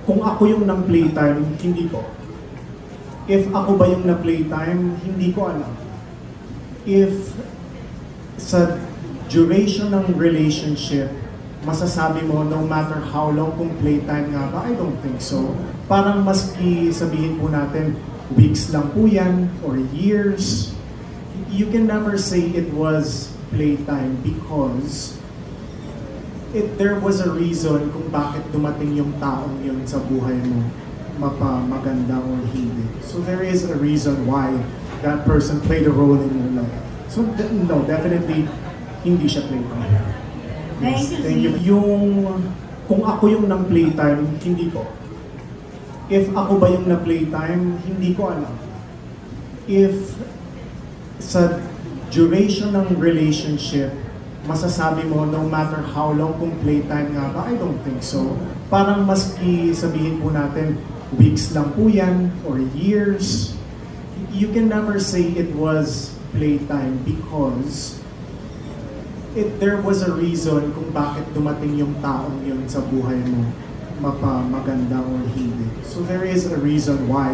Kung ako yung ng playtime, hindi po. If ako ba yung na playtime, hindi ko alam. If sa duration ng relationship, masasabi mo no matter how long kung playtime nga ba, I don't think so. Parang maski sabihin po natin, weeks lang po yan, or years, you can never say it was playtime because there was a reason kung bakit dumating yung taong yun sa buhay mo, maganda or hindi. So there is a reason why that person played a role in your life. So no, definitely hindi siya playtime. Thank you. Kung ako yung ng playtime, hindi po. If ako ba yung na playtime, hindi ko alam. If sa duration ng relationship, masasabi mo no matter how long kung playtime nga ba, I don't think so. Parang maski sabihin po natin, weeks lang po yan, or years, you can never say it was playtime because there was a reason kung bakit dumating yung taong yun sa buhay mo, maganda or hindi. So there is a reason why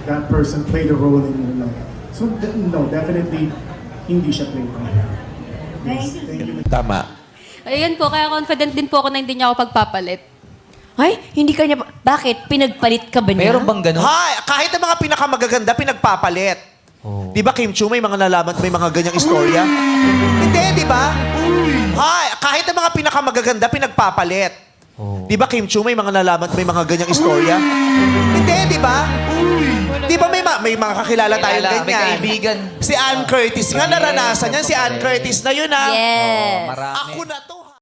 that person played a role in your life. So no, definitely hindi siya playtime. Thank you. Tama. Ayun po, kaya confident din po ako na hindi niya ako pagpapalit. Ay, hindi ka niya... Bakit? Pinagpalit ka ba niya? Meron bang ganun? Hay, kahit ang mga pinakamagaganda, pinagpapalit. Di ba, Kim Chiu, may mga nalaman, may mga ganyang istorya? Hindi, di ba? Hay, kahit ang mga pinakamagaganda, pinagpapalit. Di ba, Kim Chiu, may mga nalaman, may mga ganyang istorya? Hindi, di ba? Di ba may mga kakilala tayong Kilala, ganyan? may kaibigan. Si Ann Curtis nga, naranasan yan. Si Ann Curtis na yun, ha? Yes. Marami. Ako na to, ha?